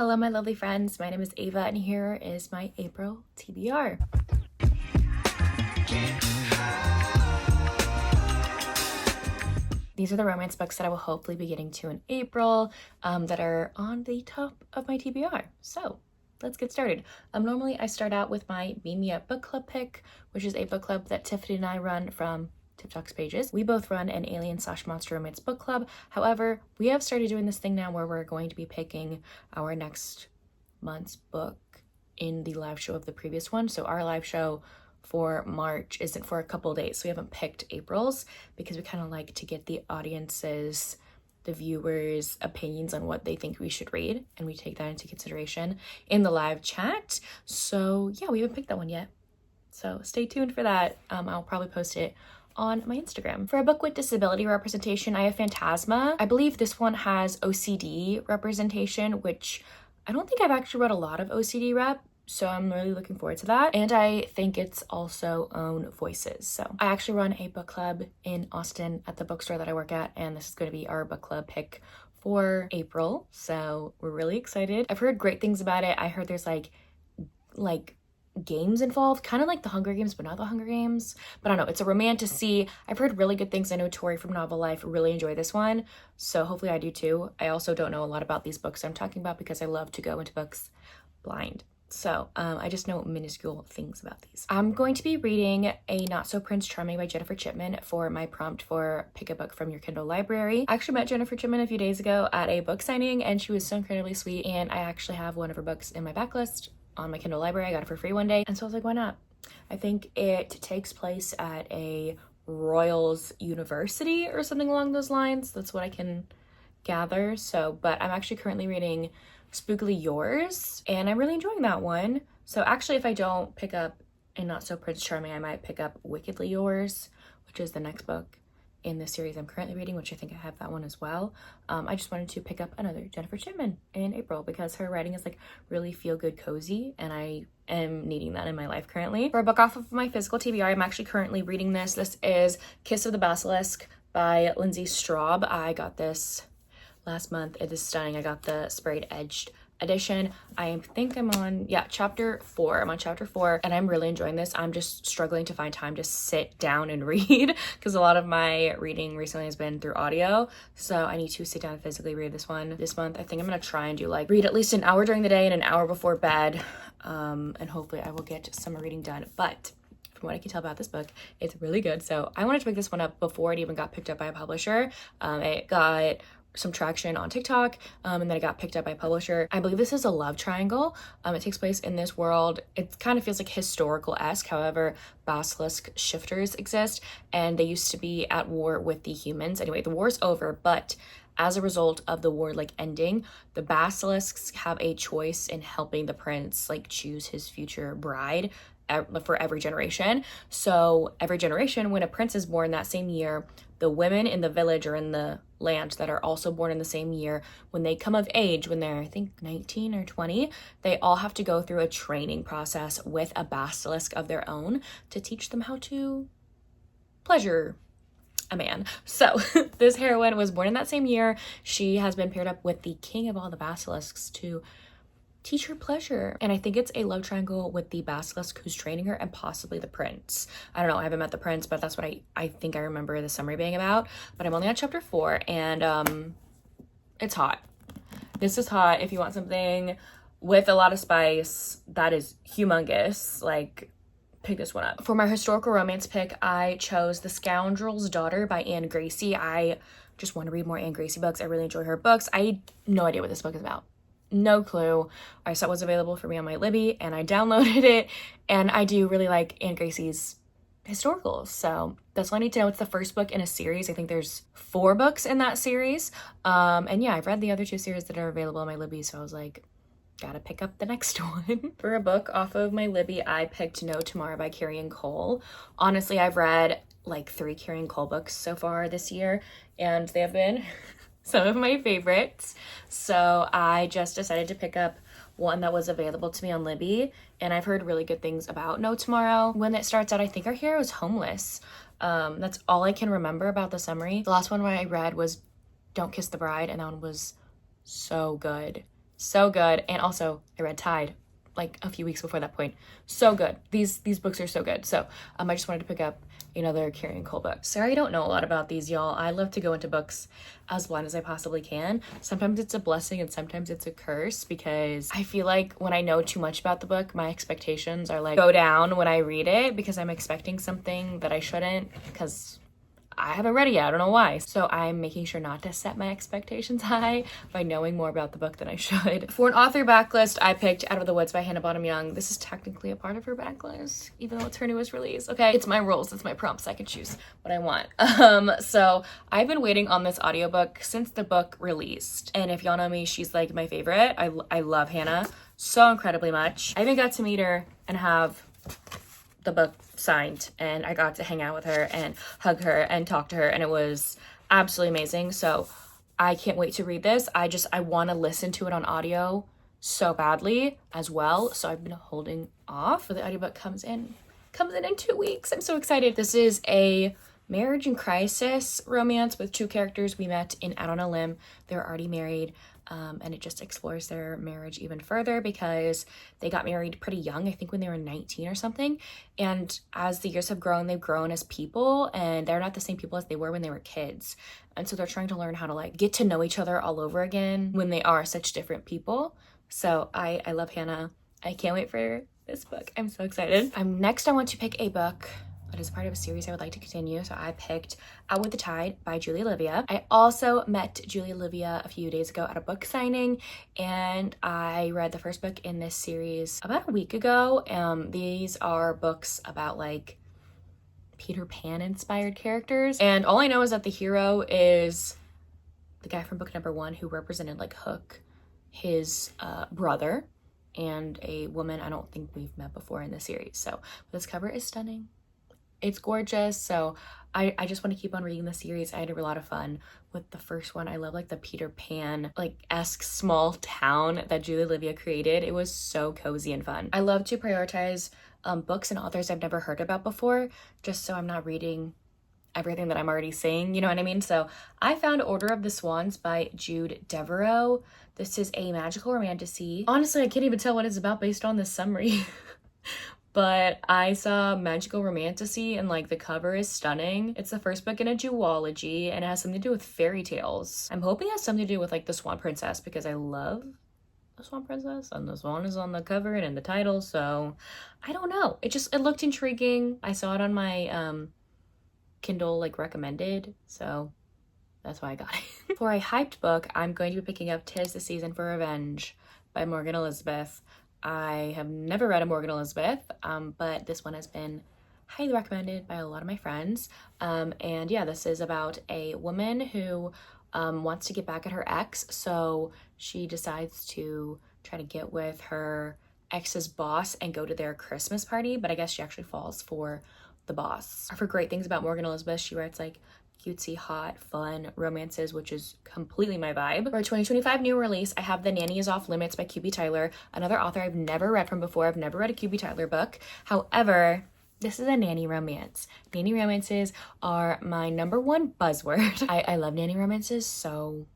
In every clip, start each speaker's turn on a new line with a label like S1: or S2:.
S1: Hello, my lovely friends. My name is Ava, and here is my April TBR. These are the romance books that I will hopefully be getting to in April that are on the top of my TBR. So let's get started. Normally I start out with my Meet Me Up book club pick, which is a book club that Tiffany and I run from TikTok's pages. We both run an alien/monster romance book club. However, we have started doing this thing now where we're going to be picking our next month's book in the live show of the previous one. So our live show for March isn't for a couple days, so we haven't picked April's because we kind of like to get the audience's, the viewers' opinions on what they think we should read, and we take that into consideration in the live chat. So yeah, we haven't picked that one yet, so stay tuned for that. I'll probably post it on my Instagram. For a book with disability representation, I have Phantasma. I believe this one has OCD representation, which I don't think I've actually read a lot of OCD rep, so I'm really looking forward to that. And I think it's also own voices. So I actually run a book club in Austin at the bookstore that I work at, and this is going to be our book club pick for April. So we're really excited. I've heard great things about it. I heard there's like games involved, kind of like the Hunger Games, but not the Hunger Games. But I don't know, it's a romantasy. I've heard really good things. I know Tori from Novel Life really enjoyed this one, so hopefully I do too. I also don't know a lot about these books I'm talking about because I love to go into books blind. So I just know minuscule things about these. I'm going to be reading A Not So Prince Charming by Jennifer Chipman for my prompt for pick a book from your Kindle library. I actually met Jennifer Chipman a few days ago at a book signing, and she was so incredibly sweet, and I actually have one of her books in my backlist on my Kindle library. I got it for free one day, and so I was like, why not? I think it takes place at a Royals University or something along those lines. That's what I can gather. So, but I'm actually currently reading Spookily Yours, and I'm really enjoying that one. So actually, if I don't pick up A Not So Prince Charming, I might pick up Wickedly Yours, which is the next book in the series I'm currently reading, which I think I have that one as well. I just wanted to pick up another Jennifer Chipman in April because her writing is like really feel good, cozy, and I am needing that in my life currently. For a book off of my physical TBR, I'm actually currently reading this. This is Kiss of the Basilisk by Lindsay Straub. I got this last month. It is stunning. I got the sprayed edged edition. I think I'm on, chapter 4. I'm on chapter 4, and I'm really enjoying this. I'm just struggling to find time to sit down and read because a lot of my reading recently has been through audio. So I need to sit down and physically read this one this month. I think I'm gonna try and do read at least an hour during the day and an hour before bed. And hopefully I will get some reading done. But from what I can tell about this book, it's really good. So I wanted to pick this one up before it even got picked up by a publisher. It got some traction on TikTok, and then it got picked up by a publisher. I believe this is a love triangle. It takes place in this world. It kind of feels like historical-esque. However, Basilisk shifters exist, and they used to be at war with the humans. Anyway, the war's over, but as a result of the war ending, the Basilisks have a choice in helping the prince choose his future bride for every generation. So every generation, when a prince is born that same year, the women in the village or in the land that are also born in the same year, when they come of age, when they're I think 19 or 20, they all have to go through a training process with a basilisk of their own to teach them how to pleasure a man. So this heroine was born in that same year. She has been paired up with the king of all the basilisks to teach her pleasure. And I think it's a love triangle with the basilisk who's training her and possibly the prince. I don't know, I haven't met the prince, but that's what I think I remember the summary being about. But I'm only on chapter 4, and it's hot. This is hot. If you want something with a lot of spice that is humongous, pick this one up. For my historical romance pick, I chose The Scoundrel's Daughter by Anne Gracie. I just want to read more Anne Gracie books. I really enjoy her books. I had no idea what this book is about. No clue. I saw it was available for me on my Libby, and I downloaded it, and I do really like Anne Gracie's historicals, so that's all I need to know. It's the first book in a series. I think there's 4 books in that series, and yeah, I've read the other 2 series that are available on my Libby, so I was like, gotta pick up the next one. For a book off of my Libby, I picked No Tomorrow by Carrie Cole. Honestly, I've read 3 Carrie Cole books so far this year, and they have been some of my favorites. So I just decided to pick up one that was available to me on Libby, and I've heard really good things about No Tomorrow. When it starts out, I think our hero is homeless. That's all I can remember about the summary. The last one I read was Don't Kiss the Bride, and that one was so good. So good. And also I read Tide like a few weeks before that point. So good. These books are so good. So I just wanted to pick up another Carrie Cole book. Sorry I don't know a lot about these, y'all. I love to go into books as blind as I possibly can. Sometimes it's a blessing and sometimes it's a curse, because I feel like when I know too much about the book, my expectations are like go down when I read it, because I'm expecting something that I shouldn't, because I haven't read it yet. I don't know why. So I'm making sure not to set my expectations high by knowing more about the book than I should. For an author backlist, I picked Out of the Woods by Hannah Bottom Young. This is technically a part of her backlist, even though it's her newest release. Okay, it's my rules, it's my prompts. I can choose what I want. So I've been waiting on this audiobook since the book released. And if y'all know me, she's like my favorite. I love Hannah so incredibly much. I even got to meet her and have the book signed, and I got to hang out with her and hug her and talk to her, and it was absolutely amazing. So I can't wait to read this. I want to listen to it on audio so badly as well, so I've been holding off. So the audiobook comes in 2 weeks. I'm so excited. This is a marriage in crisis romance with two characters we met in Out on a Limb. They're already married. And it just explores their marriage even further, because they got married pretty young, I think when they were 19 or something. And as the years have grown, they've grown as people, and they're not the same people as they were when they were kids. And so they're trying to learn how to like get to know each other all over again when they are such different people. So I love Hannah. I can't wait for this book. I'm so excited. Next I want to pick a book that is part of a series I would like to continue. So I picked Out with the Tide by Julie Olivia. I also met Julie Olivia a few days ago at a book signing, and I read the first book in this series about a week ago. These are books about like Peter Pan inspired characters, and all I know is that the hero is the guy from book number 1 who represented like Hook, his brother, and a woman I don't think we've met before in the series. So this cover is stunning. It's gorgeous. So I just want to keep on reading the series. I had a lot of fun with the first one. I love like the Peter Pan like esque small town that Julie Olivia created. It was so cozy and fun. I love to prioritize books and authors I've never heard about before, just so I'm not reading everything that I'm already seeing, you know what I mean? So I found Order of the Swans by Jude Devereaux. This is a magical romantasy. Honestly, I can't even tell what it's about based on this summary. But I saw magical romantasy, and like the cover is stunning. It's the first book in a duology, and it has something to do with fairy tales. I'm hoping it has something to do with like the Swan Princess, because I love the Swan Princess, and the swan is on the cover and in the title. So I don't know. It looked intriguing. I saw it on my Kindle like recommended, so that's why I got it. For a hyped book, I'm going to be picking up 'Tis the Season for Revenge by Morgan Elizabeth. I have never read a Morgan Elizabeth, but this one has been highly recommended by a lot of my friends. And yeah, this is about a woman who wants to get back at her ex, so she decides to try to get with her ex's boss and go to their Christmas party, but I guess she actually falls for the boss. For great things about Morgan Elizabeth, she writes like cutesy, hot, fun romances, which is completely my vibe. For a 2025 new release, I have The Nanny is Off Limits by QB Tyler, another author I've never read from before. I've never read a QB Tyler book. However, this is a nanny romance. Nanny romances are my number one buzzword. I love nanny romances so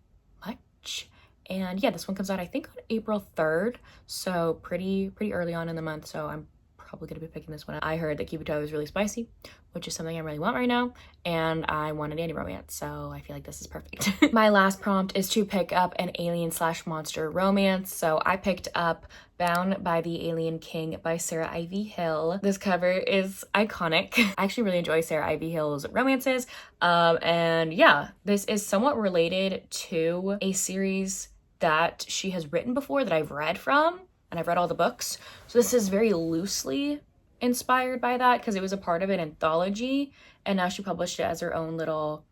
S1: much. And yeah, this one comes out I think on April 3rd, so pretty early on in the month, so I'm probably gonna be picking this one up. I heard that QB Tyler is really spicy, which is something I really want right now, and I want a nanny romance, so I feel like this is perfect. My last prompt is to pick up an alien/monster romance, so I picked up Bound by the Alien King by Sarah Ivy Hill. This cover is iconic. I actually really enjoy Sarah Ivy Hill's romances, and yeah, this is somewhat related to a series that she has written before that I've read from, and I've read all the books, so this is very loosely inspired by that because it was a part of an anthology, and now she published it as her own little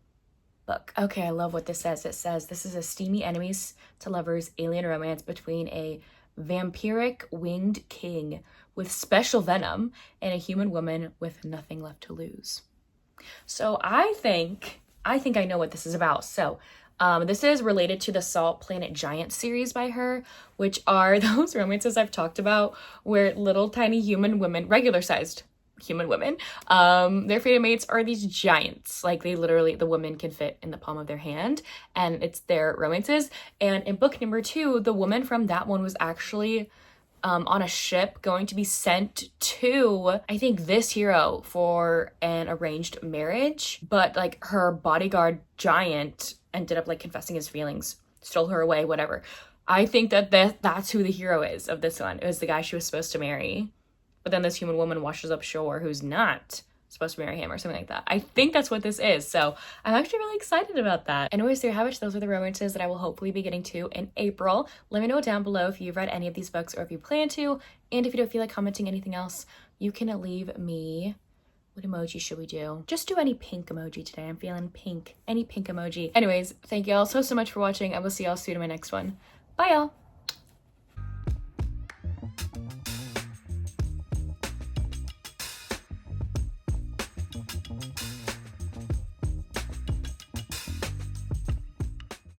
S1: book. Okay, I love what this says. It says, this is a steamy enemies to lovers alien romance between a vampiric winged king with special venom and a human woman with nothing left to lose. So I think I know what this is about. So this is related to the Salt Planet Giant series by her, which are those romances I've talked about where little tiny human women, regular sized human women. Their fated mates are these giants. Like, they literally, the woman can fit in the palm of their hand, and it's their romances. And in book number 2, the woman from that one was actually on a ship going to be sent to, I think, this hero for an arranged marriage, but like her bodyguard giant ended up like confessing his feelings, stole her away, whatever. I think that's who the hero is of this one. It was the guy she was supposed to marry, but then this human woman washes up shore who's not supposed to marry him or something like that. I think that's what this is. So I'm actually really excited about that. Anyways, there you have it. Those are the romances that I will hopefully be getting to in April. Let me know down below if you've read any of these books or if you plan to. And if you don't feel like commenting anything else, you can leave me, what emoji should we do? Just do any pink emoji today. I'm feeling pink. Any pink emoji. Anyways, thank you all so much for watching. I will see y'all soon in my next one. Bye y'all.